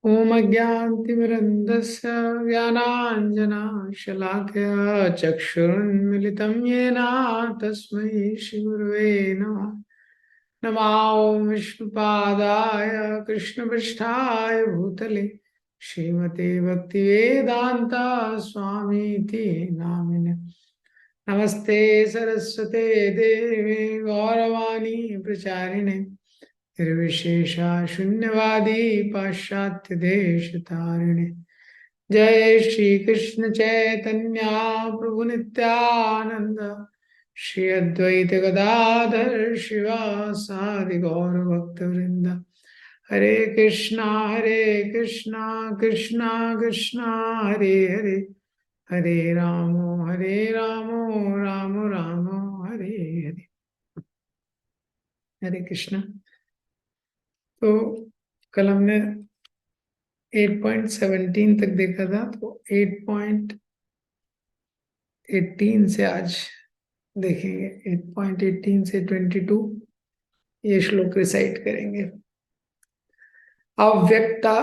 ॐ अज्ञानतिमिरन्धस्य ज्ञानाञ्जनशलाकया चक्षुरुन्मिलितं येन तस्मै श्रीगुरवे नमः। नमो विष्णुपादाय कृष्णपृष्ठाय भूतले श्रीमते भक्तिवेदान्ता स्वामीति नामिने। नमस्ते सरस्वते देवे गौरवाणी प्रचारिणे निर्विशेषा शून्यवादी पाश्चात्य देश तारिणे। जय श्री कृष्ण चैतन्य प्रभु नित्यानंद श्री अद्वैत गदाधर शिवासादि गौर भक्त वृंद। हरे कृष्णा कृष्णा कृष्णा हरे हरे, हरे रामो राम राम हरे हरे। हरे कृष्णा। तो कल हमने 8.17 तक देखा था, तो 8.18 से आज देखेंगे। 8.18 से 22 ये श्लोक रिसाइट करेंगे। अव्यक्ता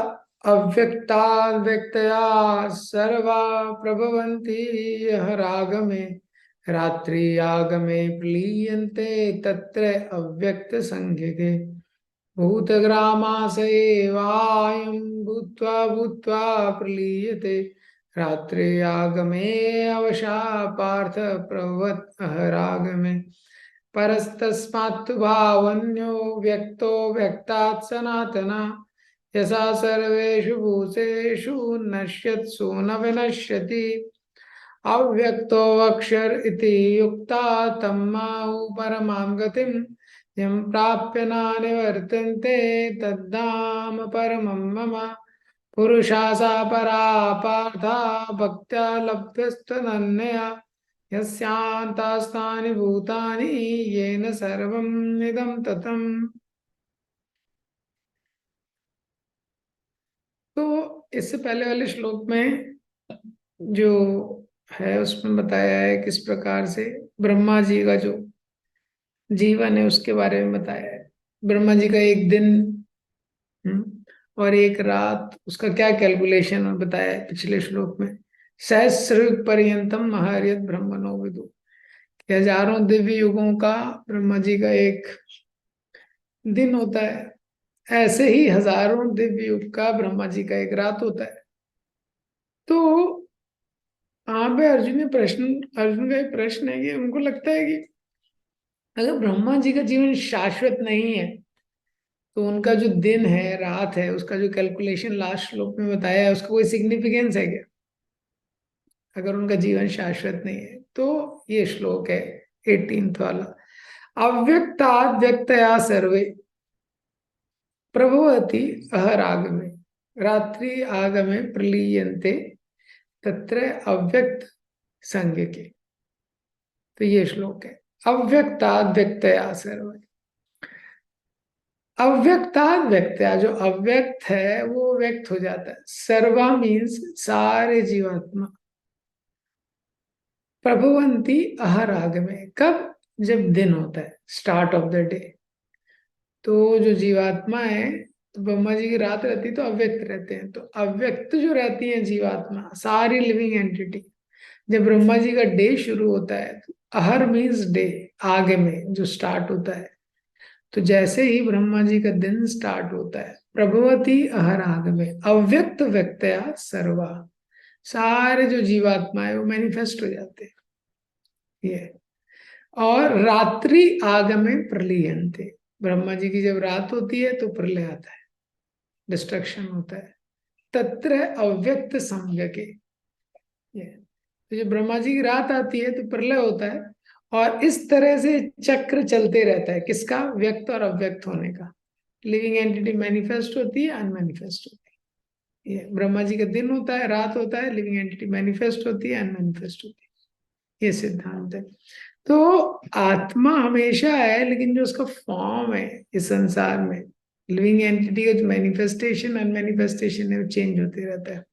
अव्यक्ता व्यक्तया सर्वा प्रभवन्ति यः रागमे रात्रि आगमे प्लीयन्ते तत्र अव्यक्त संज्ञके। भूतग्रामासएवायं भूत्वा भूत्वा प्रलीयते रात्रे आगमे अवशा पार्थ प्रभवत् अहरागमे। परस्तस्मात्तु भावन्यो व्यक्तो व्यक्तात् सनातना यथा सर्वेषु भूतेषु नश्यत्सु न विनश्यति। अव्यक्तो अक्षर इति युक्ता तम्माहु परमां गतिं यं प्राप्य न निवर्तन्ते तद्धाम परमं मम। पुरुषा सा परा पार्था भक्त्या लभ्यस्तनन्यया यस्यान्तास्तानि भूतानि येन सर्वम् इदं ततम्। तो इससे पहले वाले श्लोक में जो है उसमें बताया है किस प्रकार से ब्रह्मा जी का जो जीवन है उसके बारे में बताया है। ब्रह्मा जी का एक दिन और एक रात, उसका क्या कैलकुलेशन बताया है पिछले श्लोक में। सहस्र पर्यंतम महारियत ब्रह्मणो विदु, हजारों दिव्य युगों का ब्रह्मा जी का एक दिन होता है, ऐसे ही हजारों दिव्य युग का ब्रह्मा जी का एक रात होता है। तो यहाँ पे अर्जुन का एक प्रश्न है कि उनको लगता है कि अगर ब्रह्मा जी का जीवन शाश्वत नहीं है तो उनका जो दिन है रात है उसका जो कैलकुलेशन लास्ट श्लोक में बताया है उसका कोई सिग्निफिकेंस है क्या, अगर उनका जीवन शाश्वत नहीं है। तो ये श्लोक है 18th वाला। अव्यक्ता व्यक्तया सर्वे प्रभवति अहरागमे रात्रि आगमे प्रलीयन्ते तत्र अव्यक्त संज्ञके। तो ये श्लोक है अव्यक्ता व्यक्तया सर्वे। अव्यक्ता व्यक्तया, जो अव्यक्त है वो व्यक्त हो जाता है। सर्वा मीन्स सारे जीवात्मा। प्रभवंती अहराग में, कब? जब दिन होता है, स्टार्ट ऑफ द डे। तो जो जीवात्मा है, तो ब्रह्मा जी की रात रहती है तो अव्यक्त रहते हैं। तो अव्यक्त जो रहती है जीवात्मा, सारी लिविंग एंटिटी, जब ब्रह्मा जी का डे शुरू होता है तो अहर मीन्स डे, आगे में जो स्टार्ट होता है। तो जैसे ही ब्रह्मा जी का दिन स्टार्ट होता है, प्रभवती अहर आग में अव्यक्त व्यक्तया सर्वा, सारे जो जीवात्मा है वो मैनिफेस्ट हो जाते हैं। ये और रात्रि आगमे प्रलीयन्ते, ब्रह्मा जी की जब रात होती है तो प्रलय आता है, डिस्ट्रक्शन होता है। तत्र अव्यक्त संज्ञके, ये तो जब ब्रह्मा जी की रात आती है तो प्रलय होता है। और इस तरह से चक्र चलते रहता है, किसका? व्यक्त और अव्यक्त होने का। लिविंग एंटिटी मैनिफेस्ट होती है, अनमैनिफेस्ट होती है। ये ब्रह्मा जी का दिन होता है, रात होता है, लिविंग एंटिटी मैनिफेस्ट होती है, अनमैनिफेस्ट होती है। ये सिद्धांत है। तो आत्मा हमेशा है, लेकिन जो उसका फॉर्म है इस संसार में, लिविंग एंटिटी का जो मैनिफेस्टेशन अनमैनिफेस्टेशन है वो चेंज होते रहता है।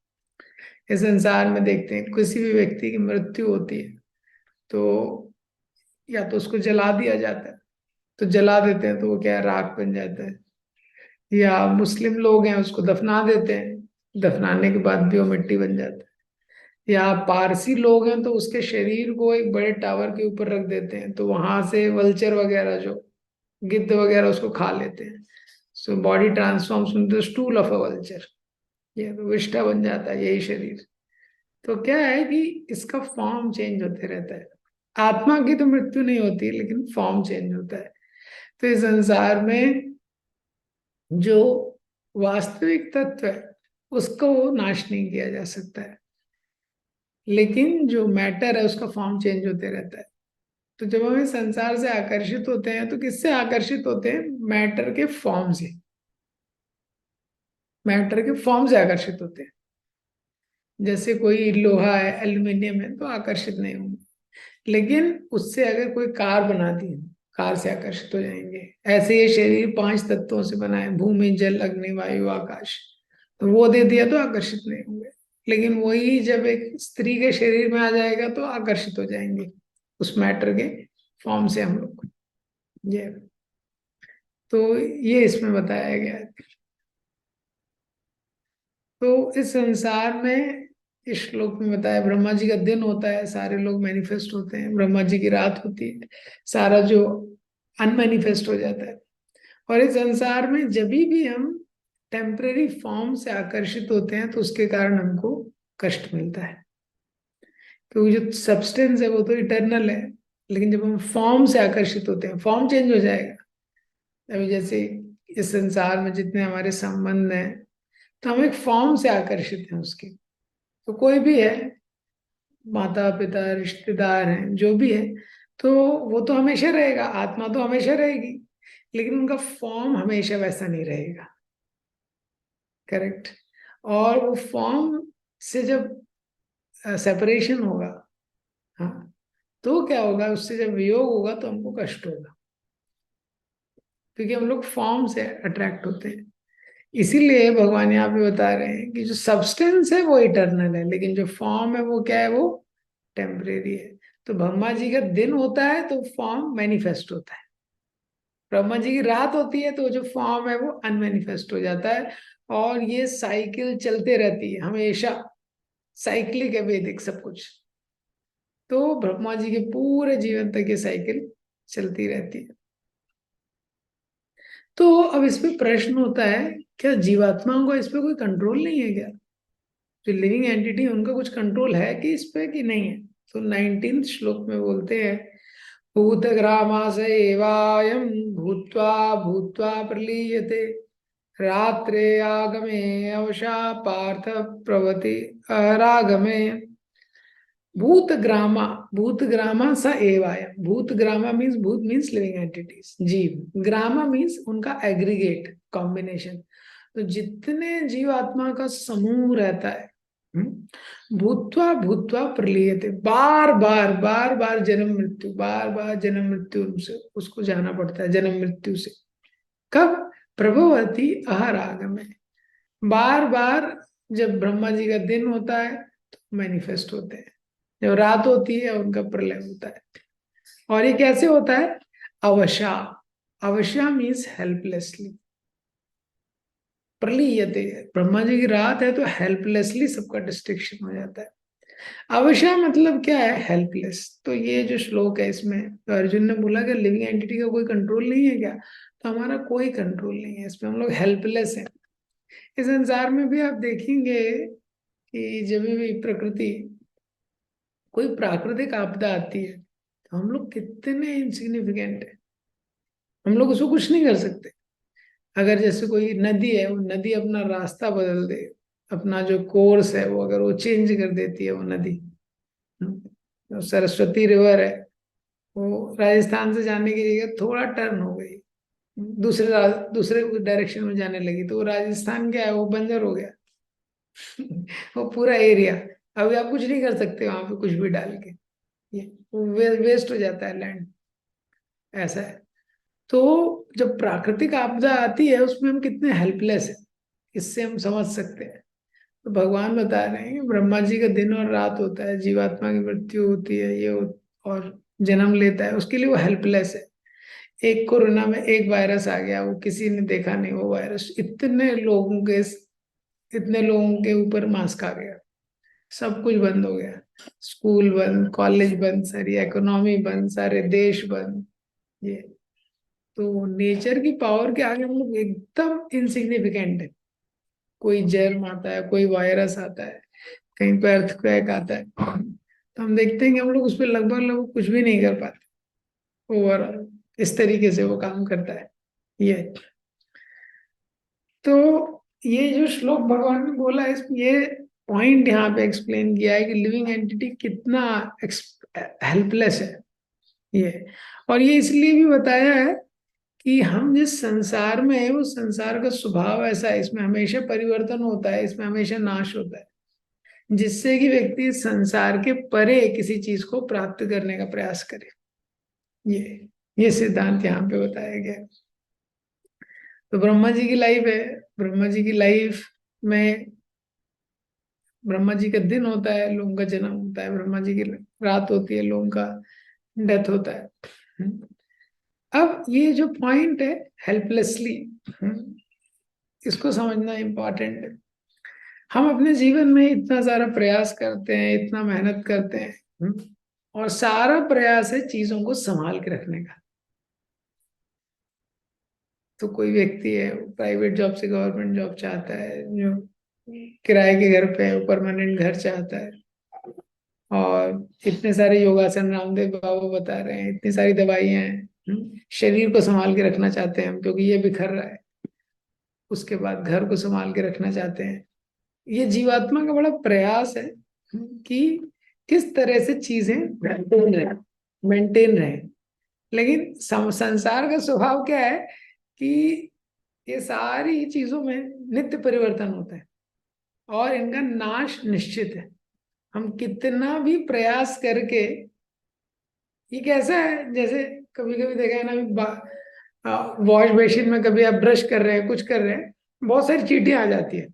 इस संसार में देखते हैं किसी भी व्यक्ति की मृत्यु होती है तो या तो उसको जला दिया जाता है, तो जला देते हैं तो वो क्या है, राख बन जाता है। या मुस्लिम लोग हैं उसको दफना देते हैं, दफनाने के बाद भी वो मिट्टी बन जाता है। या पारसी लोग हैं तो उसके शरीर को एक बड़े टावर के ऊपर रख देते हैं, तो वहां से वल्चर वगैरह जो गिद्ध वगैरह उसको खा लेते हैं। So body transforms into stool of a vulture, ये तो विष्ठा बन जाता है यही शरीर। तो क्या है कि इसका फॉर्म चेंज होते रहता है। आत्मा की तो मृत्यु नहीं होती है, लेकिन फॉर्म चेंज होता है। तो इस संसार में जो वास्तविक तत्व है उसको नाश नहीं किया जा सकता है, लेकिन जो मैटर है उसका फॉर्म चेंज होते रहता है। तो जब हम इस संसार से आकर्षित होते हैं तो किससे आकर्षित होते हैं? मैटर के फॉर्म से। मैटर के फॉर्म से आकर्षित होते हैं। जैसे कोई लोहा है, एल्यूमिनियम है, तो आकर्षित नहीं होंगे। लेकिन उससे अगर कोई कार बना दी, कार से आकर्षित हो जाएंगे। ऐसे ये शरीर 5 तत्वों से बना है, भूमि जल अग्नि वायु आकाश, तो वो दे दिया तो आकर्षित नहीं होंगे। लेकिन वही जब एक स्त्री के शरीर में आ जाएगा तो आकर्षित हो जाएंगे उस मैटर के फॉर्म से हम लोग। ये तो ये इसमें बताया गया है। तो इस संसार में इस श्लोक में बताया, ब्रह्मा जी का दिन होता है, सारे लोग मैनिफेस्ट होते हैं। ब्रह्मा जी की रात होती है, सारा जो अनमैनिफेस्ट हो जाता है। और इस संसार में जब भी हम टेम्परेरी फॉर्म से आकर्षित होते हैं तो उसके कारण हमको कष्ट मिलता है, क्योंकि जो सब्सटेंस है वो तो इटर्नल है। लेकिन जब हम फॉर्म से आकर्षित होते हैं, फॉर्म चेंज हो जाएगा। अभी जैसे इस संसार में जितने हमारे संबंध हैं, तो हम एक फॉर्म से आकर्षित हैं उसके। तो कोई भी है, माता पिता रिश्तेदार हैं जो भी है, तो वो तो हमेशा रहेगा, आत्मा तो हमेशा रहेगी, लेकिन उनका फॉर्म हमेशा वैसा नहीं रहेगा। करेक्ट। और वो फॉर्म से जब सेपरेशन होगा, हाँ, तो क्या होगा? उससे जब वियोग होगा तो हमको कष्ट होगा, क्योंकि हम लोग फॉर्म से अट्रैक्ट होते हैं। इसीलिए भगवान यहाँ पे बता रहे हैं कि जो सब्सटेंस है वो इटर्नल है, लेकिन जो फॉर्म है वो क्या है? वो टेम्परेरी है। तो ब्रह्मा जी का दिन होता है तो फॉर्म मैनिफेस्ट होता है। ब्रह्मा जी की रात होती है तो जो फॉर्म है वो अनमैनिफेस्ट हो जाता है। और ये साइकिल चलते रहती है हमेशा। साइक्लिक है वैदिक सब कुछ। तो ब्रह्मा जी के पूरे जीवन तक ये साइकिल चलती रहती है। तो अब इस पे प्रश्न होता है, क्या जीवात्माओं का इस पे कोई कंट्रोल नहीं है क्या? जो लिविंग एंटिटी है उनका कुछ कंट्रोल है कि इस पे, कि नहीं है? तो 19th श्लोक में बोलते हैं, भूतग्रामास एवायं भूत्वा भूत्वा प्रलीयते रात्रे आगमे अवशा पार्थ प्रवति रागमे। भूतग्रामा, भूतग्रामा स एवायम। भूतग्रामा मीन्स, भूत मीन्स लिविंग एंटिटीज, जीव। ग्रामा मीन्स उनका एग्रीगेट कॉम्बिनेशन। तो जितने जीवात्मा का समूह रहता है, भूतवा भूतवा प्रलीयते, बार बार बार बार जन्म मृत्यु, बार बार जन्म मृत्यु से उसको जाना पड़ता है, जन्म मृत्यु से। कब? प्रभवती अहराग में, बार बार जब ब्रह्मा जी का दिन होता है तो मैनिफेस्ट होते हैं, जब रात होती है उनका प्रलय होता है। और ये कैसे होता है? अवशा, अवशा मीन्स हेल्पलेसली, प्रलीयते, ब्रह्मा जी की रात है तो हेल्पलेसली सबका डिस्ट्रक्शन हो जाता है। अवशा मतलब क्या है? हेल्पलेस। तो ये जो श्लोक है इसमें तो अर्जुन ने बोला कि लिविंग एंटिटी का कोई कंट्रोल नहीं है क्या? तो हमारा कोई कंट्रोल नहीं है इसमें, हम लोग हेल्पलेस हैं। इस संसार में भी आप देखेंगे कि जब भी प्रकृति, कोई प्राकृतिक आपदा आती है तो हम लोग कितने इंसिग्निफिकेंट है, हम लोग उसको कुछ नहीं कर सकते। अगर जैसे कोई नदी है, वो नदी अपना रास्ता बदल दे, अपना जो कोर्स है वो अगर वो चेंज कर देती है वो नदी, तो सरस्वती रिवर है, वो राजस्थान से जाने की जगह थोड़ा टर्न हो गई, दूसरे डायरेक्शन में जाने लगी, तो वो राजस्थान क्या है? वो बंजर हो गया। वो पूरा एरिया, अभी आप कुछ नहीं कर सकते वहां पे कुछ भी डाल के, ये वेस्ट हो जाता है लैंड। ऐसा है। तो जब प्राकृतिक आपदा आती है उसमें हम कितने हेल्पलेस हैं, इससे हम समझ सकते हैं। तो भगवान बता रहे हैं कि ब्रह्मा जी का दिन और रात होता है, जीवात्मा की मृत्यु होती है, और जन्म लेता है, उसके लिए वो हेल्पलेस है। एक कोरोना में एक वायरस आ गया, वो किसी ने देखा नहीं, वो वायरस इतने लोगों के इतने लोगों के ऊपर मास्क आ गया, सब कुछ बंद हो गया, स्कूल बंद, कॉलेज बंद, सारी इकोनॉमी बंद, सारे देश बंद। ये तो नेचर की पावर के आगे हम लोग एकदम इनसिग्निफिकेंट है। कोई जर्म आता है, कोई वायरस आता है, कहीं पे अर्थक्वेक आता है, तो हम देखते हैं कि हम लोग उस पर लगभग लगभग कुछ भी नहीं कर पाते ओवरऑल। इस तरीके से वो काम करता है ये। तो ये जो श्लोक भगवान ने बोला है, इसमें ये पॉइंट यहाँ पे एक्सप्लेन किया है कि लिविंग एंटिटी कितना हेल्पलेस है ये। और ये इसलिए भी बताया है कि हम जिस संसार में है, वो संसार का स्वभाव ऐसा है, इसमें हमेशा परिवर्तन होता है, इसमें हमेशा नाश होता है, जिससे कि व्यक्ति संसार के परे किसी चीज को प्राप्त करने का प्रयास करे। ये सिद्धांत यहाँ पे बताया गया है। तो ब्रह्मा जी की लाइफ है, ब्रह्मा जी की लाइफ में ब्रह्मा जी का दिन होता है, लोगों का जन्म होता है, ब्रह्मा जी की रात होती है, लोगों का डेथ होता है। अब ये जो पॉइंट है हेल्पलेसली, इसको समझना इम्पोर्टेंट है। हम अपने जीवन में इतना सारा प्रयास करते हैं, इतना मेहनत करते हैं, और सारा प्रयास है चीजों को संभाल के रखने का। तो कोई व्यक्ति है, प्राइवेट जॉब से गवर्नमेंट जॉब चाहता है, जो किराए के घर पे है वो परमानेंट घर चाहता है, और इतने सारे योगासन रामदेव बाबा बता रहे हैं, इतनी सारी दवाइयां हैं, शरीर को संभाल के रखना चाहते हैं हम, क्योंकि ये बिखर रहा है। उसके बाद घर को संभाल के रखना चाहते हैं। ये जीवात्मा का बड़ा प्रयास है कि किस तरह से चीजें मेंटेन रहे। लेकिन संसार का स्वभाव क्या है कि ये सारी चीजों में नित्य परिवर्तन होता है और इनका नाश निश्चित है। हम कितना भी प्रयास करके, ये कैसा है, जैसे कभी कभी देखा है ना, वॉश बेसिन में कभी आप ब्रश कर रहे हैं, कुछ कर रहे हैं, बहुत सारी चींटियां आ जाती है।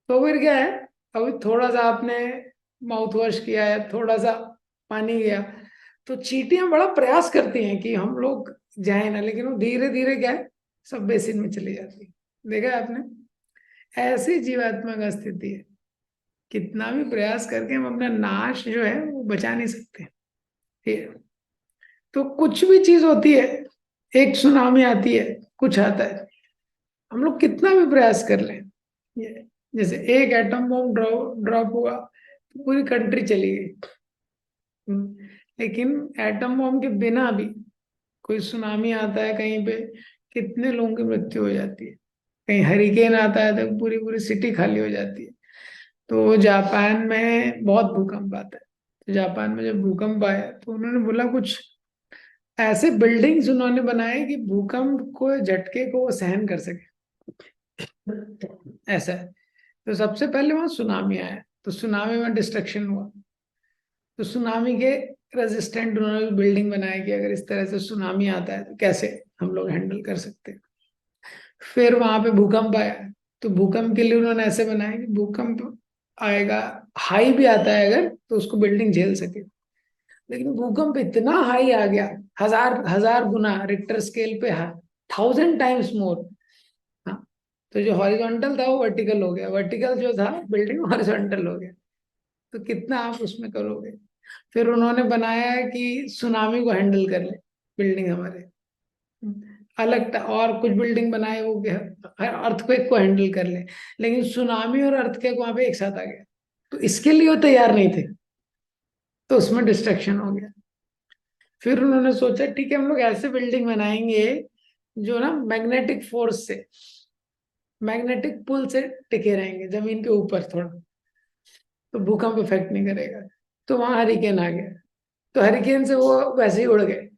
तो फिर क्या है, अभी थोड़ा सा आपने माउथ वॉश किया है, थोड़ा सा पानी गया, तो चींटियां बड़ा प्रयास करती हैं कि हम लोग जाए ना, लेकिन वो धीरे धीरे क्या है, सब बेसिन में चली जाती है। देखा है आपने? ऐसी जीवात्मा का स्थिति है। कितना भी प्रयास करके हम अपना नाश जो है वो बचा नहीं सकते। ठीक है? तो कुछ भी चीज होती है, एक सुनामी आती है, कुछ आता है, हम लोग कितना भी प्रयास कर लें, ये जैसे एक एटम बम ड्रॉप हुआ तो पूरी कंट्री चली गई। लेकिन एटम बम के बिना भी कोई सुनामी आता है कहीं पे, कितने लोगों की मृत्यु हो जाती है। कहीं हरिकेन आता है तो पूरी पूरी सिटी खाली हो जाती है। तो जापान में बहुत भूकंप आता है। तो जापान में जब भूकंप आया तो उन्होंने बोला कुछ ऐसे बिल्डिंग्स उन्होंने बनाए कि भूकंप को, झटके को वो सहन कर सके। ऐसा है। तो सबसे पहले वहां सुनामी आया, तो सुनामी में डिस्ट्रक्शन हुआ। तो सुनामी के रेजिस्टेंट उन्होंने बिल्डिंग बनाया कि अगर इस तरह से सुनामी आता है तो कैसे हम लोग हैंडल कर सकते हैं। फिर वहां पे भूकंप आया, तो भूकंप के लिए उन्होंने ऐसे बनाया कि भूकंप आएगा, हाई भी आता है अगर, तो उसको बिल्डिंग झेल सके। लेकिन भूकंप इतना हाई आ गया, हजार हजार गुना रिक्टर स्केल पे, 1000 टाइम्स मोर। हाँ, तो जो हॉरिजॉन्टल था वो वर्टिकल हो गया, वर्टिकल जो था बिल्डिंग हॉरिजॉन्टल हो गया। तो कितना आप उसमें करोगे। फिर उन्होंने बनाया है कि सुनामी को हैंडल कर ले बिल्डिंग हमारे, अलग था। और कुछ बिल्डिंग बनाए वो अर्थक्वेक को हैंडल कर ले, लेकिन सुनामी और अर्थक्वेक वहां पे एक साथ आ गया, तो इसके लिए वो तैयार नहीं थे, तो उसमें डिस्ट्रक्शन हो गया। फिर उन्होंने सोचा ठीक है, हम लोग ऐसे बिल्डिंग बनाएंगे जो ना मैग्नेटिक फोर्स से, मैग्नेटिक पुल से टिके रहेंगे जमीन के ऊपर थोड़ा, तो भूकंप इफेक्ट नहीं करेगा। तो वहां हरिकेन आ गया, तो हरिकेन से वो वैसे ही उड़ गए।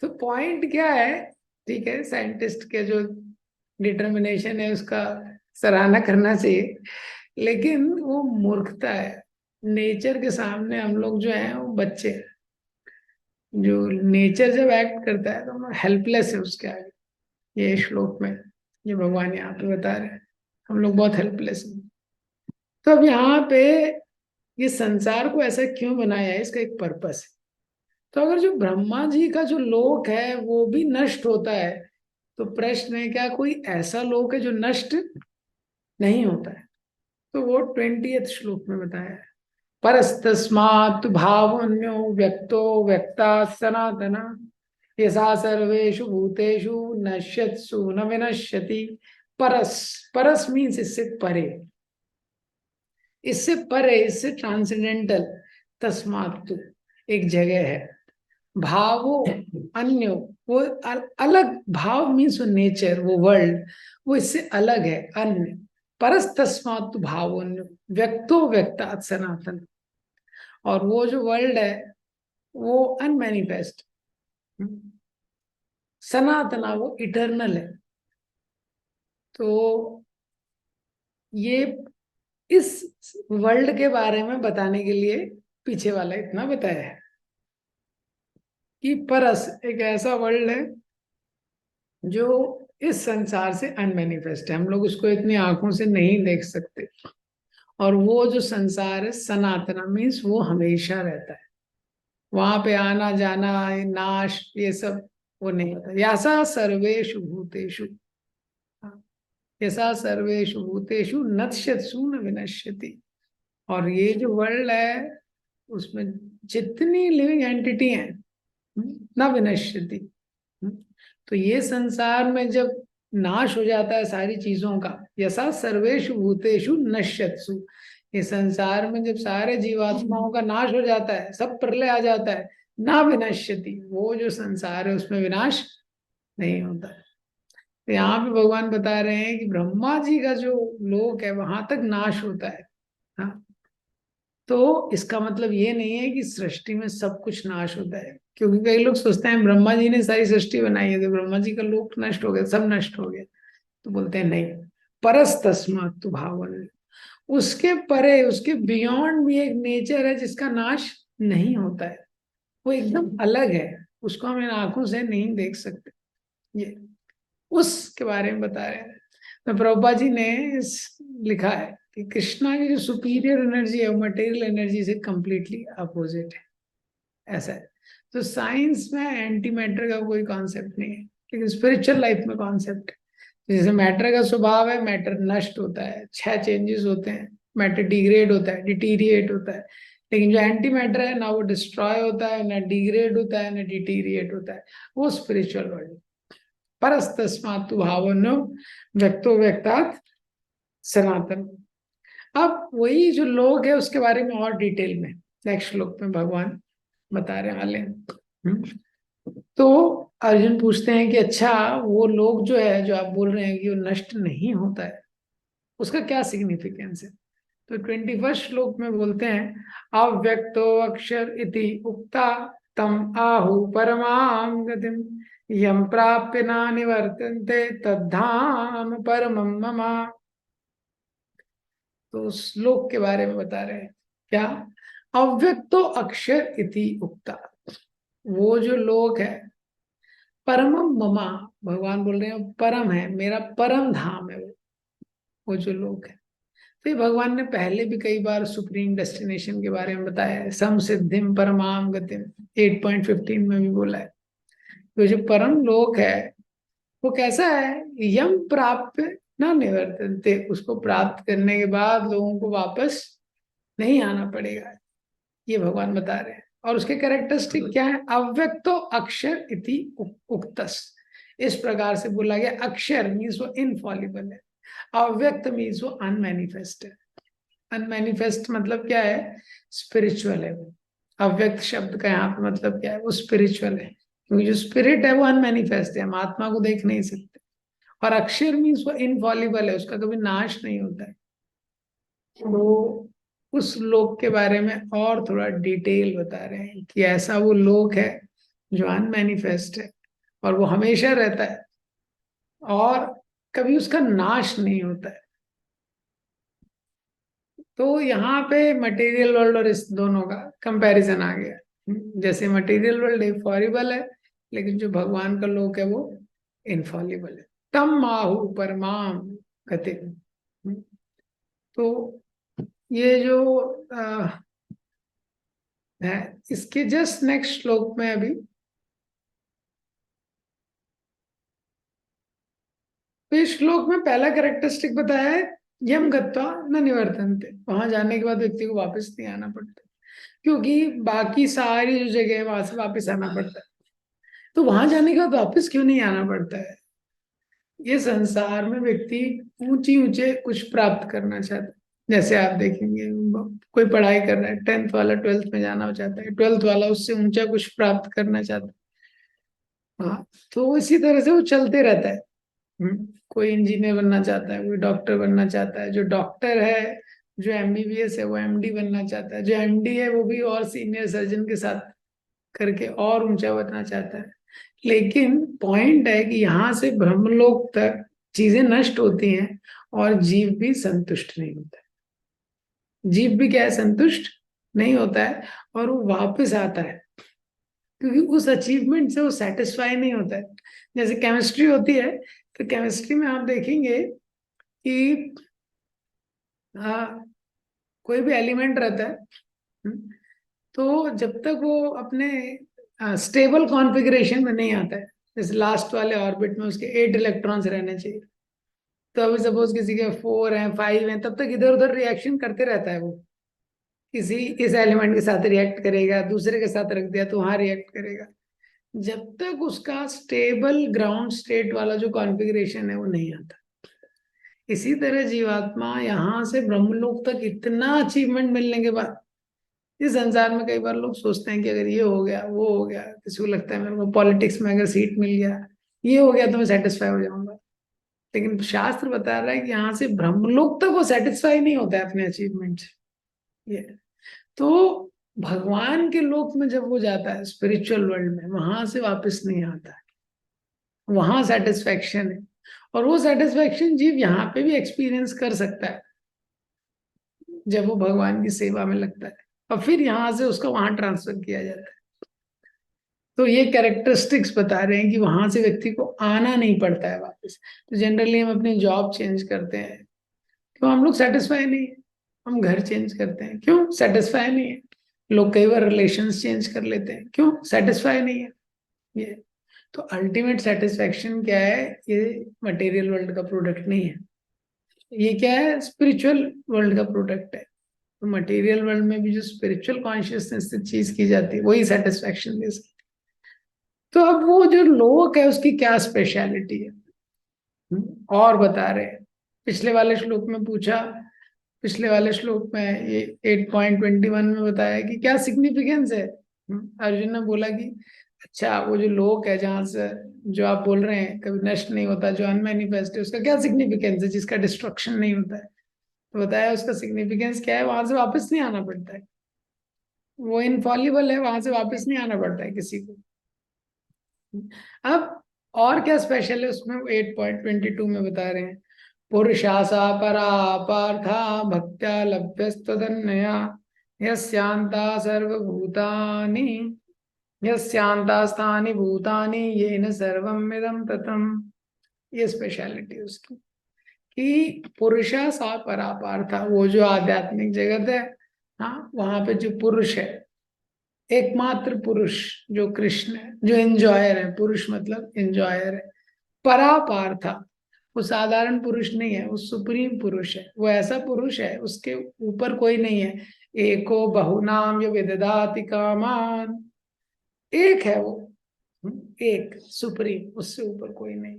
तो पॉइंट क्या है, ठीक है, साइंटिस्ट के जो डिटर्मिनेशन है उसका सराहना करना चाहिए, लेकिन वो मूर्खता है। नेचर के सामने हम लोग जो है वो बच्चे हैं। जो नेचर जब एक्ट करता है तो हम लोग हेल्पलेस है उसके आगे। ये श्लोक में ये भगवान यहाँ पे बता रहे हैं, हम लोग बहुत हेल्पलेस हैं। तो अब यहाँ पे ये संसार को ऐसा क्यों बनाया है, इसका एक पर्पस है। तो अगर जो ब्रह्मा जी का जो लोक है वो भी नष्ट होता है, तो प्रश्न है क्या कोई ऐसा लोक है जो नष्ट नहीं होता है। तो वो 20th श्लोक में बताया है, परस्तस्मात् भावन्यो व्यक्तो व्यक्ता सनातन यथा सर्वेषु भूतेषु नश्यत्सु न विनश्यति। परस, परस मीन्स इससे परे, इससे परे, इससे ट्रांसेंडेंटल। तस्मात् तु एक जगह है, भावो अन्य, वो अलग, भाव मीन्स वो नेचर, वो वर्ल्ड, वो इससे अलग है, अन्य। परस तस्मात् भाव अन्य व्यक्तो व्यक्ता सनातन, और वो जो वर्ल्ड है वो अनमैनिफेस्ट, सनातना, वो इटर्नल है। तो ये इस वर्ल्ड के बारे में बताने के लिए पीछे वाला इतना बताया है कि परस एक ऐसा वर्ल्ड है जो इस संसार से अनमैनिफेस्ट है, हम लोग उसको इतनी आंखों से नहीं देख सकते। और वो जो संसार है सनातना मीन्स वो हमेशा रहता है, वहां पे आना जाना, नाश, ये सब वो नहीं होता। यासा सर्वेषु भूतेषु, यसा सर्वेषु भूतेषु नश्यत्सु न विनश्यति। और ये जो वर्ल्ड है उसमें जितनी लिविंग एंटिटी है न विनश्यति। तो ये संसार में जब नाश हो जाता है सारी चीजों का, यसा सर्वेषु भूतेषु नश्यत्सु, ये संसार में जब सारे जीवात्माओं का नाश हो जाता है, सब प्रलय आ जाता है, ना विनश्यति, वो जो संसार है उसमें विनाश नहीं होता है। तो यहाँ पे भगवान बता रहे हैं कि ब्रह्मा जी का जो लोक है वहां तक नाश होता है। हाँ, तो इसका मतलब ये नहीं है कि सृष्टि में सब कुछ नाश होता है, क्योंकि कई लोग सोचते हैं ब्रह्मा जी ने सारी सृष्टि बनाई है तो ब्रह्मा जी का लोक नष्ट हो गया, सब नष्ट हो गया। तो बोलते हैं नहीं, परस तस्मात् तु भावन, उसके परे, उसके बियॉन्ड भी एक नेचर है जिसका नाश नहीं होता है, वो एकदम अलग है, उसको हम इन आंखों से नहीं देख सकते। ये उसके बारे में बता रहे हैं। तो प्रभुपाद जी ने लिखा है कि कृष्णा की जो सुपीरियर एनर्जी है वो मटेरियल एनर्जी से कंप्लीटली अपोजिट है, ऐसा है। तो साइंस में एंटी मैटर का कोई कॉन्सेप्ट नहीं है, लेकिन स्पिरिचुअल लाइफ में कॉन्सेप्ट है। जैसे मैटर का स्वभाव है, मैटर नष्ट होता है, 6 चेंजेस होते हैं, मैटर डिग्रेड होता है, डिटीरिएट होता है। लेकिन जो एंटी मैटर है ना वो डिस्ट्रॉय होता है, ना डिग्रेड होता है, ना डिटीरिएट होता है, वो स्पिरिचुअल वर्ल्ड। परस्तस्मात् भावनो व्यक्तो व्यक्तात् सनातन। अब वही जो लोग है उसके बारे में और डिटेल में नेक्स्ट श्लोक में भगवान बता रहे वाले हैं। तो अर्जुन पूछते हैं कि अच्छा वो लोग जो है, जो आप बोल रहे हैं कि वो नष्ट नहीं होता है, उसका क्या सिग्निफिकेंस है? तो 21 श्लोक में बोलते हैं, अव्यक्तो अक्षर इति उक्ता तम आहु परमां गतिम यम प्राप्य न निवर्तन्ते तद्धाम परमं मम। तो श्लोक के बारे में बता रहे हैं क्या, अव्यक्तो अक्षर इति उक्ता, वो जो लोग है, परमम ममा, भगवान बोल रहे हैं परम है, मेरा परम धाम है वो जो लोग है। तो ये भगवान ने पहले भी कई बार सुप्रीम डेस्टिनेशन के बारे में बताया है, सम सिद्धिम परमाम गतिम 8.15 में भी बोला है। तो जो परम लोक है वो कैसा है, यम प्राप्य न निवर्तन्ते, उसको प्राप्त करने के बाद लोगों को वापस नहीं आना पड़ेगा, ये भगवान बता रहे हैं। और उसके कैरेक्टरिस्टिक क्या है, अव्यक्तो अक्षर इति उक्तस, इस प्रकार से बोला गया। अक्षर मीन्स वो इनफॉलिबल है, अव्यक्त मीन्स वो अनमैनिफेस्ट है। अनमैनिफेस्ट मतलब क्या है, स्पिरिचुअल है वो। अव्यक्त शब्द का यहाँ पे मतलब क्या है, वो स्पिरिचुअल है, क्योंकि जो स्पिरिट है वो अनमैनिफेस्ट है, हम आत्मा को देख नहीं सकते। और अक्षर मीन्स वो इनफॉलिबल है, उसका कभी नाश नहीं होता है। तो उस लोक के बारे में और थोड़ा डिटेल बता रहे हैं कि ऐसा वो लोक है जो अनमैनिफेस्ट है और वो हमेशा रहता है और कभी उसका नाश नहीं होता है। तो यहाँ पे मटेरियल वर्ल्ड और इस दोनों का कंपैरिजन आ गया। जैसे मटेरियल वर्ल्ड इनफॉलिबल है, लेकिन जो भगवान का लोक है वो इनफॉलिबल है। तम आहु परमाम गति। तो ये जो है, इसके जस्ट नेक्स्ट श्लोक में अभी, तो इस श्लोक में पहला कैरेक्टरिस्टिक बताया है यम गत्वा न निवर्तन्ते, वहां जाने के बाद व्यक्ति को वापस नहीं आना पड़ता, क्योंकि बाकी सारी जो जगह है वहां से वापस आना पड़ता है। तो वहां जाने के बाद वापस क्यों नहीं आना पड़ता है? ये संसार में व्यक्ति ऊंचे ऊंचे कुछ प्राप्त करना चाहता है। जैसे आप देखेंगे, कोई पढ़ाई कर रहा है, 10th वाला 12th में जाना चाहता है, 12th वाला उससे ऊंचा कुछ प्राप्त करना चाहता है। हाँ, तो इसी तरह से वो चलते रहता है। कोई इंजीनियर बनना चाहता है, कोई डॉक्टर बनना चाहता है, जो डॉक्टर है, जो एमबीबीएस है वो एमडी बनना चाहता है, जो एमडी है वो भी और सीनियर सर्जन के साथ करके और ऊंचा बनना चाहता है। लेकिन पॉइंट है कि यहाँ से ब्रह्मलोक तक चीजें नष्ट होती हैं और जीव भी संतुष्ट नहीं होता है। जीव भी क्या है, संतुष्ट नहीं होता है, और वो वापस आता है, क्योंकि उस अचीवमेंट से वो सेटिस्फाई नहीं होता है। जैसे केमिस्ट्री होती है, तो केमिस्ट्री में आप देखेंगे कि कोई भी एलिमेंट रहता है, तो जब तक वो अपने स्टेबल कॉन्फ़िगरेशन में नहीं आता है, जैसे लास्ट वाले ऑर्बिट में उसके 8 इलेक्ट्रॉन्स रहने चाहिए, तो अभी सपोज किसी के 4 हैं, 5 हैं, तब तक इधर उधर रिएक्शन करते रहता है वो। किसी इस एलिमेंट के साथ रिएक्ट करेगा, दूसरे के साथ रख दिया तो वहां रिएक्ट करेगा, जब तक उसका स्टेबल ग्राउंड स्टेट वाला जो कॉन्फ़िगरेशन है वो नहीं आता। इसी तरह जीवात्मा यहाँ से ब्रह्मलोक तक इतना अचीवमेंट मिलने के बाद, इस संसार में कई बार लोग सोचते हैं कि अगर ये हो गया, वो हो गया, किसी को लगता है मेरे को पॉलिटिक्स में अगर सीट मिल गया, ये हो गया, तो मैं सेटिस्फाई हो जाऊंगा। लेकिन शास्त्र बता रहा है कि यहाँ से ब्रह्मलोक तक वो सेटिस्फाई नहीं होता है अपने अचीवमेंट से। ये तो भगवान के लोक में जब वो जाता है, स्पिरिचुअल वर्ल्ड में, वहां से वापस नहीं आता है, वहां सेटिस्फेक्शन है। और वो सेटिस्फेक्शन जीव यहाँ पे भी एक्सपीरियंस कर सकता है जब वो भगवान की सेवा में लगता है, और फिर यहाँ से उसका वहां ट्रांसफर किया जाता है। तो ये कैरेक्टरिस्टिक्स बता रहे हैं कि वहां से व्यक्ति को आना नहीं पड़ता है वापस। तो जनरली हम अपनी जॉब चेंज करते हैं, क्यों? हम लोग सेटिस्फाई नहीं है। हम घर चेंज करते हैं, क्यों? सेटिस्फाई नहीं है। लोग कई बार रिलेशंस चेंज कर लेते हैं, क्यों? सेटिस्फाई नहीं है। ये तो अल्टीमेट सेटिस्फेक्शन क्या है? ये मटेरियल वर्ल्ड का प्रोडक्ट नहीं है, ये क्या है? स्पिरिचुअल वर्ल्ड का प्रोडक्ट है। तो मटेरियल वर्ल्ड में भी जो स्पिरिचुअल कॉन्शियसनेस से चीज की जाती है वही सेटिस्फेक्शन दे सकती है। तो अब वो जो लोक है उसकी क्या स्पेशलिटी है, और बता रहे हैं। पिछले वाले श्लोक में पूछा, पिछले वाले श्लोक में ये 8.21 में बताया कि क्या सिग्निफिकेंस है। अर्जुन ने बोला कि अच्छा, वो जो लोक है जहां से जो आप बोल रहे हैं कभी नष्ट नहीं होता, जो अनमैनिफेस्ट है, उसका क्या सिग्निफिकेंस है जिसका डिस्ट्रक्शन नहीं होता है? तो बताया उसका सिग्निफिकेंस क्या है, वहां से वापस नहीं आना पड़ता है। वो इनफॉलिबल है, वहां से वापस नहीं आना पड़ता है किसी को। अब और क्या स्पेशल है उसमें, 8.22 में बता रहे हैं, पुरुषासा परा पार्था भक्त्या लभ्यस्तदन्यया यस्यान्ता सर्वभूतानि, यस्यान्ता स्थानि भूतानि येन सर्वम इदं ततम। ये स्पेशलिटी है उसकी कि पुरुषा सा परा पार्था, वो जो आध्यात्मिक जगत है, हाँ, वहां पे जो पुरुष है, एकमात्र पुरुष जो कृष्ण है, जो एंजॉयर है, पुरुष मतलब एंजॉयर है। परा पार्था, वो साधारण पुरुष नहीं है, वो सुप्रीम पुरुष है, वो ऐसा पुरुष है उसके ऊपर कोई नहीं है। एको बहुनाम यो विदधाति कामान, एक है वो, एक सुप्रीम, उससे ऊपर कोई नहीं।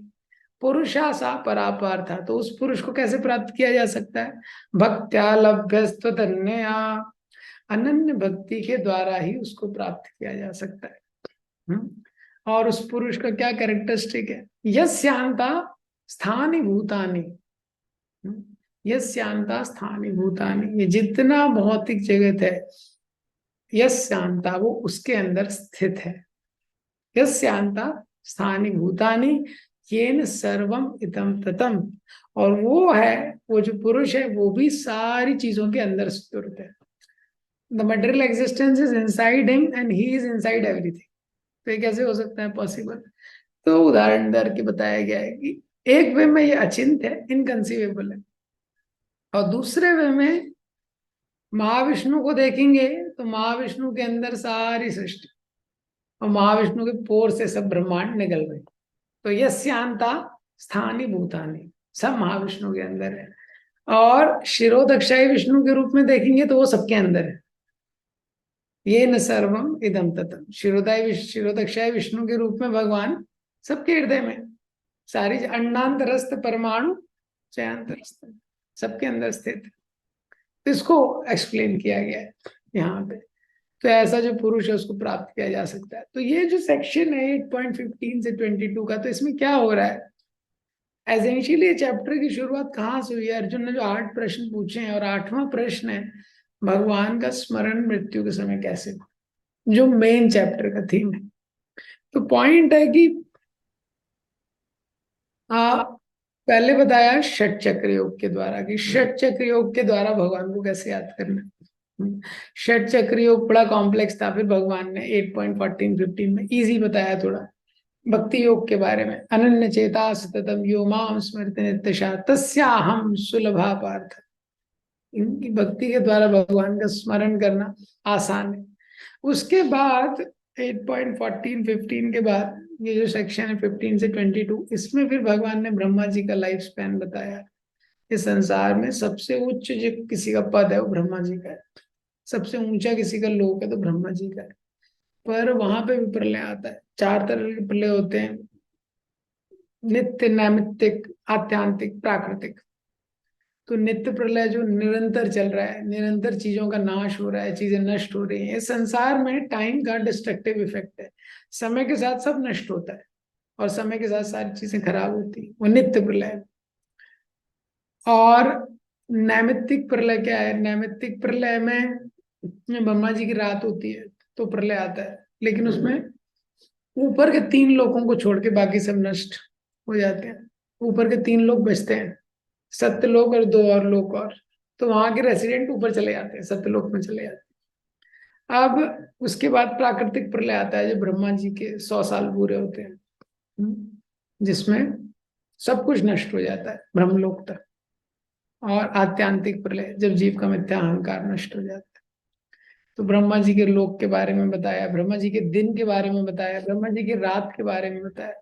पुरुषा सा परापार था, तो उस पुरुष को कैसे प्राप्त किया जा सकता है? भक्त्या लभ्यस्त्व धन्यया, अनन्य भक्ति के द्वारा ही उसको प्राप्त किया जा सकता है। और उस पुरुष का क्या कैरेक्टरिस्टिक है? यस्यांता स्थानी भूतानी, यस्यांता स्थानी भूतानी, ये जितना भौतिक जगत है, यस्यांता वो उसके अंदर स्थित है। यस्यांता स्थानी भूतानी येन सर्वम इदं ततम, और वो है, वो जो पुरुष है वो भी सारी चीजों के अंदर स्थित है। The material existence is inside him and he is inside everything. तो ये कैसे हो सकता है पॉसिबल? तो उदाहरण दर के बताया गया है कि एक वे में ये अचिंत है, इनकंसीवेबल है, और दूसरे वे में महाविष्णु को देखेंगे तो महाविष्णु के अंदर सारी सृष्टि, और महाविष्णु के पोर से सब ब्रह्मांड निकल रहे। तो यस्यांता स्थानी भूतानी, सब महाविष्णु के अंदर है। और शिरोदक्षाई विष्णु के रूप में देखेंगे तो वो सबके अंदर है। ये न सर्वम इदम ततम, शिरोदक्षाई विष्णु के रूप में भगवान सबके हृदय में, सारी अंडांतरस्थ परमाणु चयांतरस्थ सबके अंदर स्थित है। तो इसको एक्सप्लेन किया गया है यहाँ पे। तो ऐसा जो पुरुष है उसको प्राप्त किया जा सकता है। तो ये जो सेक्शन है 8.15 से 22 का, तो इसमें क्या हो रहा है, एसेंशियली चैप्टर की शुरुआत कहाँ से हुई है? अर्जुन ने जो 8 प्रश्न पूछे हैं, और 8वां प्रश्न है भगवान का स्मरण मृत्यु के समय कैसे हो, जो मेन चैप्टर का थीम है। तो पॉइंट है कि पहले बताया षट चक्र योग के द्वारा, कि षट चक्र योग के द्वारा भगवान को कैसे याद करना है। षट चक्र योग बड़ा कॉम्प्लेक्स था, फिर भगवान ने 8.14-15 में इजी बताया थोड़ा। भक्ति योग के बारे में, अनन्य चेता सततम यो माम स्मृति नित्यशा तस्याहम सुलभा पार्थ। इनकी भक्ति के द्वारा भगवान का स्मरण करना आसान है। उसके बाद 8.14-15 के बाद ये जो सेक्शन है 15 से 22, इसमें फिर भगवान ने ब्रह्मा जी का लाइफ स्पैन बताया। इस संसार में सबसे उच्च जो किसी का पद है वो ब्रह्मा जी का है, सबसे ऊंचा किसी का लोक है तो ब्रह्मा जी का है। पर वहां पे भी प्रलय आता है। 4 तरह के प्रलय होते हैं, नित्य, नैमित्तिक, आत्यांतिक, प्राकृतिक। तो नित्य प्रलय जो निरंतर चल रहा है, निरंतर चीजों का नाश हो रहा है, चीजें नष्ट हो रही हैं। इस संसार में टाइम का डिस्ट्रक्टिव इफेक्ट है, समय के साथ सब नष्ट होता है और समय के साथ सारी चीजें खराब होती है, वो नित्य प्रलय है। और नैमित्तिक प्रलय क्या है? नैमित्तिक प्रलय में ब्रह्मा जी की रात होती है तो प्रलय आता है, लेकिन उसमें ऊपर के 3 लोगों को छोड़ के बाकी सब नष्ट हो जाते हैं। ऊपर के 3 लोग बचते हैं, सत्यलोक और 2 और लोक और। तो वहां के रेसिडेंट ऊपर चले जाते हैं, सत्यलोक में चले जाते हैं। अब उसके बाद प्राकृतिक प्रलय आता है, जब ब्रह्मा जी के 100 साल पूरे होते हैं, जिसमें सब कुछ नष्ट हो जाता है ब्रह्मलोक तक। और आत्यांतिक प्रलय, जब जीव का मिथ्या अहंकार नष्ट हो जाता है। तो ब्रह्मा जी के लोक के बारे में बताया, ब्रह्मा जी के दिन के बारे में बताया, ब्रह्मा जी की रात के बारे में बताया।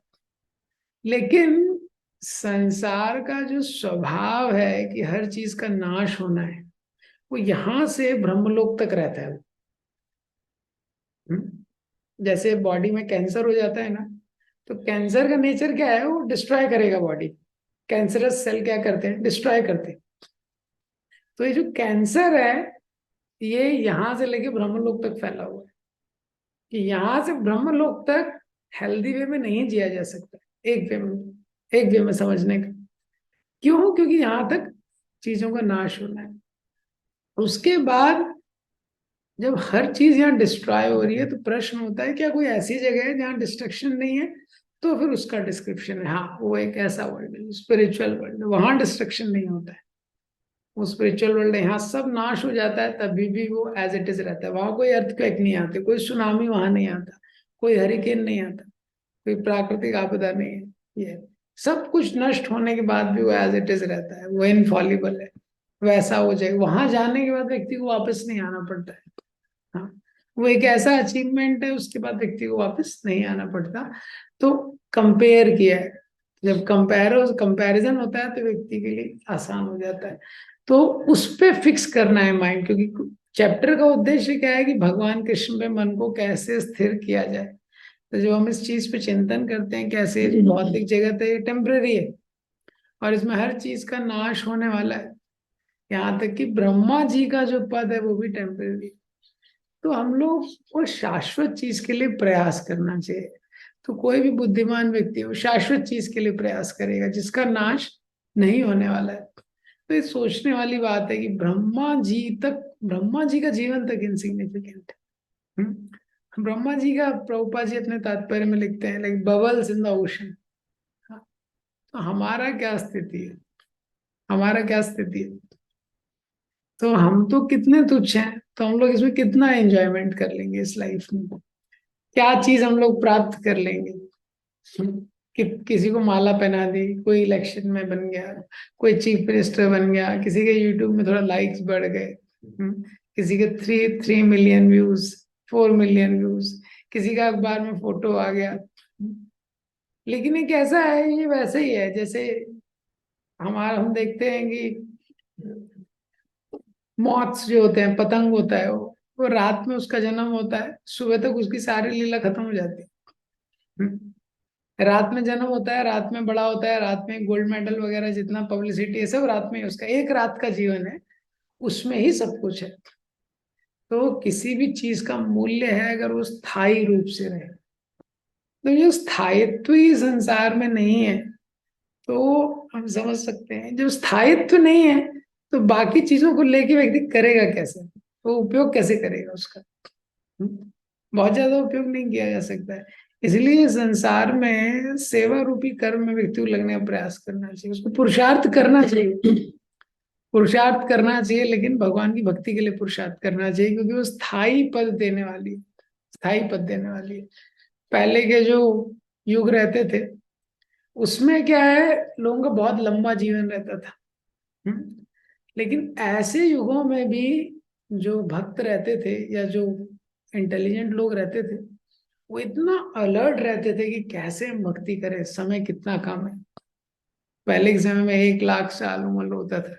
लेकिन संसार का जो स्वभाव है कि हर चीज का नाश होना है, वो यहां से ब्रह्मलोक तक रहता है। जैसे बॉडी में कैंसर हो जाता है ना, तो कैंसर का नेचर क्या है? वो डिस्ट्रॉय करेगा बॉडी। कैंसरस सेल क्या करते हैं? डिस्ट्रॉय करते हैं। तो ये जो कैंसर है, ये यहां से लेके ब्रह्मलोक तक फैला हुआ है, कि यहां से ब्रह्मलोक तक हेल्दी वे में नहीं जिया जा सकता। एक वे में, एक वे में समझने का। क्यों? क्योंकि यहां तक चीजों का नाश होना है। उसके बाद जब हर चीज यहाँ डिस्ट्रॉय हो रही है, तो प्रश्न होता है क्या कोई ऐसी जगह है जहाँ डिस्ट्रक्शन नहीं है? तो फिर उसका डिस्क्रिप्शन है, हाँ वो एक ऐसा वर्ल्ड है, स्पिरिचुअल वर्ल्ड है, वहां डिस्ट्रक्शन नहीं होता है। वो स्पिरिचुअल वर्ल्ड है, यहाँ सब नाश हो जाता है, तभी भी वो एज इट इज रहता है। वहां कोई अर्थक्वेक नहीं आते, कोई सुनामी वहां नहीं आता, कोई हरिकेन नहीं आता, कोई प्राकृतिक आपदा नहीं है। ये सब कुछ नष्ट होने के बाद भी वो एज इट इज रहता है, वो इनफॉलिबल है। वैसा हो जाए, वहां जाने के बाद व्यक्ति को वापस नहीं आना पड़ता है। हाँ, वो एक ऐसा अचीवमेंट है, उसके बाद व्यक्ति को वापस नहीं आना पड़ता। तो कंपेयर किया है, जब कंपैरिजन होता है तो व्यक्ति के लिए आसान हो जाता है। तो उस पे फिक्स करना है माइंड, क्योंकि चैप्टर का उद्देश्य क्या है कि भगवान कृष्ण पे मन को कैसे स्थिर किया जाए। तो जब हम इस चीज पे चिंतन करते हैं, कैसे भौतिक जगत है टेम्पररी है और इसमें हर चीज का नाश होने वाला है, यहाँ तक कि ब्रह्मा जी का जो पद है वो भी टेम्पररी है। तो हम लोग को शाश्वत चीज के लिए प्रयास करना चाहिए। तो कोई भी बुद्धिमान व्यक्ति वो शाश्वत चीज के लिए प्रयास करेगा जिसका नाश नहीं होने वाला है। तो ये सोचने वाली बात है कि ब्रह्मा जी का जीवन तक इंसिग्निफिकेंट है। ब्रह्मा जी का, प्रभुपा जी अपने तात्पर्य में लिखते हैं, like bubbles in the ocean. तो हमारा क्या स्थिति है? हमारा क्या स्थिति है? तो हम तो कितने तुच्छ हैं, तो हम लोग इसमें कितना एंजॉयमेंट कर लेंगे इस लाइफ में? क्या चीज हम लोग प्राप्त कर लेंगे? किसी को माला पहना दी, कोई इलेक्शन में बन गया, कोई चीफ मिनिस्टर बन गया, किसी के यूट्यूब में थोड़ा लाइक्स बढ़ गए, किसी के 3 मिलियन व्यूज, 4 मिलियन व्यूज, किसी का अखबार में फोटो आ गया। लेकिन ये कैसा है? ये वैसे ही है जैसे हम देखते हैं कि मॉथ्स जो होते हैं, पतंग होता है, वो रात में उसका जन्म होता है, सुबह तक उसकी सारी लीला खत्म हो जाती है। रात में जन्म होता है, रात में बड़ा होता है, रात में गोल्ड मेडल वगैरह जितना पब्लिसिटी है सब रात में ही, उसका एक रात का जीवन है, उसमें ही सब कुछ है। तो किसी भी चीज का मूल्य है अगर वो स्थायी रूप से रहे। तो जो स्थायित्व ही संसार में नहीं है, तो हम समझ सकते हैं जब स्थायित्व नहीं है तो बाकी चीजों को लेके व्यक्ति करेगा कैसे, वो उपयोग कैसे करेगा उसका। बहुत ज्यादा उपयोग नहीं किया जा सकता है। इसलिए संसार में सेवा रूपी कर्म में व्यक्ति को लगने का प्रयास करना चाहिए, उसको पुरुषार्थ करना चाहिए। पुरुषार्थ करना चाहिए, लेकिन भगवान की भक्ति के लिए पुरुषार्थ करना चाहिए, क्योंकि वो स्थायी पद देने वाली, स्थायी पद देने वाली है। पहले के जो युग रहते थे उसमें क्या है, लोगों का बहुत लंबा जीवन रहता था। लेकिन ऐसे युगों में भी जो भक्त रहते थे या जो इंटेलिजेंट लोग रहते थे, वो इतना अलर्ट रहते थे कि कैसे हम भक्ति करें, समय कितना कम है। पहले के समय में 1 लाख साल उम्र होता था।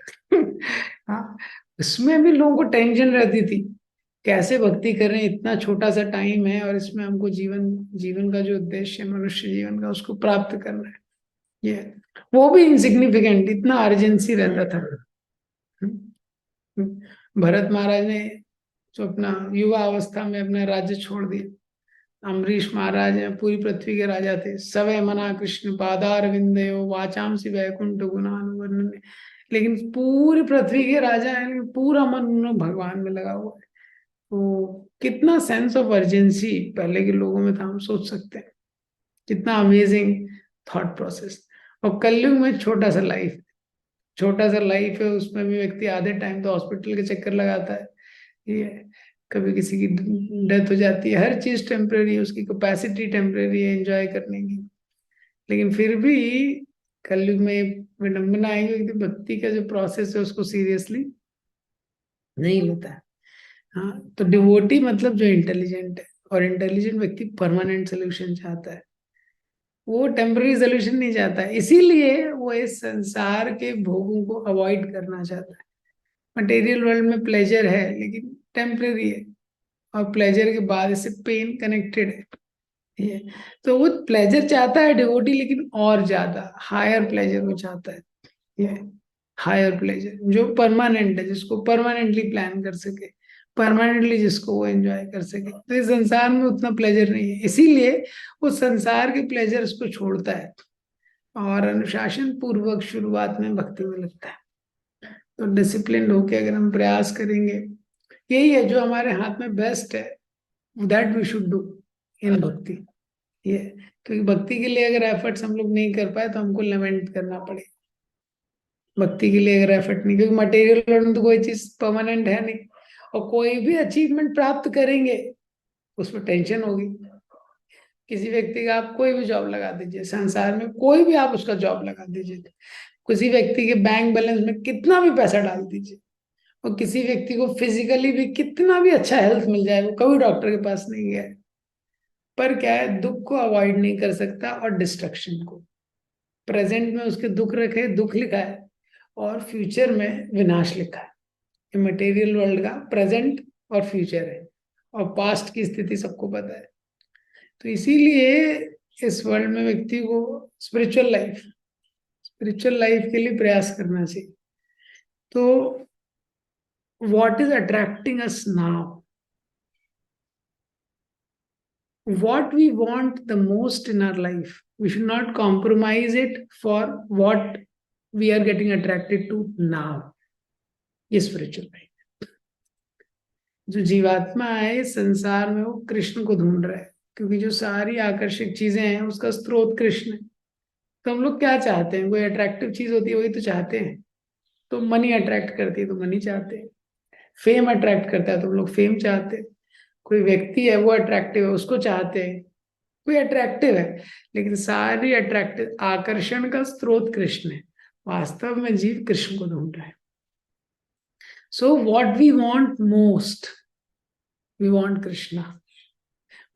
हाँ, उसमें भी लोगों को टेंशन रहती थी, कैसे भक्ति करें, इतना छोटा सा टाइम है और इसमें हमको जीवन जीवन का जो उद्देश्य है मनुष्य जीवन का उसको प्राप्त करना है। ये वो भी इनसिग्निफिकेंट, इतना अर्जेंसी रहता था। भरत महाराज ने जो अपना युवा अवस्था में अपना राज्य छोड़ दिया, अम्बरीश महाराज हैं, पूरी पृथ्वी के राजा थे, सवै मना कृष्ण पादार विंदयो वाचांसी वैकुंठ गुणानुवर्णन, लेकिन पूरी पृथ्वी के राजा हैं, लेकिन पूरा मन उन्होंने भगवान में लगा हुआ है। तो कितना सेंस ऑफ अर्जेंसी पहले के लोगों में था, हम सोच सकते हैं कितना अमेजिंग थॉट प्रोसेस। और कलयुग में छोटा सा लाइफ, छोटा सा लाइफ है, उसमें भी व्यक्ति आधे टाइम तो हॉस्पिटल के चक्कर लगाता है। ये कभी किसी की डेथ हो जाती है, हर चीज टेम्परेरी है, उसकी कैपेसिटी टेम्परेरी है एंजॉय करने की। लेकिन फिर भी कलयुग में ये विडंबना आएगी कि भक्ति का जो प्रोसेस है उसको सीरियसली नहीं लेता है। हाँ, तो डिवोटी मतलब जो इंटेलिजेंट है, और इंटेलिजेंट व्यक्ति परमानेंट सोल्यूशन चाहता है, वो टेम्पररी सोल्यूशन नहीं चाहता है। इसीलिए वो इस संसार के भोगों को अवॉइड करना चाहता है। मटेरियल वर्ल्ड में प्लेजर है लेकिन टेम्परेरी है, और प्लेजर के बाद इससे पेन कनेक्टेड है। ये तो वो प्लेजर चाहता है डिवोटी, लेकिन और ज्यादा हायर प्लेजर वो चाहता है। ये हायर प्लेजर जो परमानेंट है, जिसको परमानेंटली प्लान कर सके, परमानेंटली जिसको वो एंजॉय कर सके। तो इस संसार में उतना प्लेजर नहीं है, इसीलिए वो संसार के प्लेजर्स को छोड़ता है और अनुशासन पूर्वक शुरुआत में भक्ति में लगता है। तो डिसिप्लिन होके अगर हम प्रयास करेंगे, यही है जो हमारे हाथ में बेस्ट है, that we should do in bhakti. ये क्योंकि भक्ति के लिए अगर एफर्ट्स हम लोग नहीं कर पाए तो हमको लेमेंट करना पड़ेगा। भक्ति के लिए अगर एफर्ट नहीं, क्योंकि मटेरियल वर्ल्ड में तो कोई चीज परमानेंट है नहीं, और कोई भी अचीवमेंट प्राप्त करेंगे उसमें टेंशन होगी। किसी व्यक्ति का आप कोई भी जॉब लगा दीजिए, संसार में कोई भी आप उसका जॉब लगा दीजिए, किसी व्यक्ति के बैंक बैलेंस में कितना भी पैसा डाल दीजिए, और किसी व्यक्ति को फिजिकली भी कितना भी अच्छा हेल्थ मिल जाए, वो कभी डॉक्टर के पास नहीं गया है, पर क्या है, दुख को अवॉइड नहीं कर सकता और डिस्ट्रक्शन को। प्रेजेंट में उसके दुख रखे, दुख लिखा है, और फ्यूचर में विनाश लिखा है। ये मटेरियल वर्ल्ड का प्रेजेंट और फ्यूचर है, और पास्ट की स्थिति सबको पता है। तो इसीलिए इस वर्ल्ड में व्यक्ति को स्पिरिचुअल लाइफ के लिए प्रयास करना चाहिए। तो what is attracting us now, what we want the most in our life, we should not compromise it for what we are getting attracted to now। ये स्पिरिचुअल लाइफ, जो जीवात्मा है इस संसार में वो कृष्ण को ढूंढ रहा है, क्योंकि जो सारी आकर्षक चीजें हैं उसका स्रोत कृष्ण है। तो हम लोग क्या चाहते हैं, कोई अट्रैक्टिव चीज होती है वही तो चाहते हैं। तो मनी अट्रैक्ट करती है तो मनी चाहते हैं, फेम अट्रैक्ट करता है तो हम लोग फेम चाहते हैं, कोई व्यक्ति है वो अट्रैक्टिव है उसको चाहते हैं, कोई अट्रैक्टिव है। लेकिन सारी अट्रैक्टिव आकर्षण का स्रोत कृष्ण है। वास्तव में जीव कृष्ण को ढूंढ रहा है। So what we want most, we want Krishna,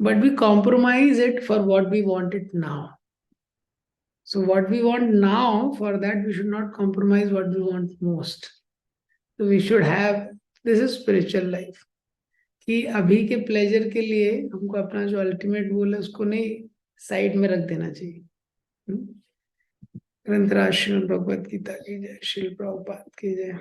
but we compromise it for what we want it now. So what we want now, for that we should not compromise what we want most. तो we should have, this is spiritual life, कि अभी के pleasure के लिए हमको अपना जो ultimate goal है उसको नहीं साइड में रख देना चाहिए। ग्रंथराज श्रीमद् भगवत गीता की जय, श्रील प्रभुपाद की जय।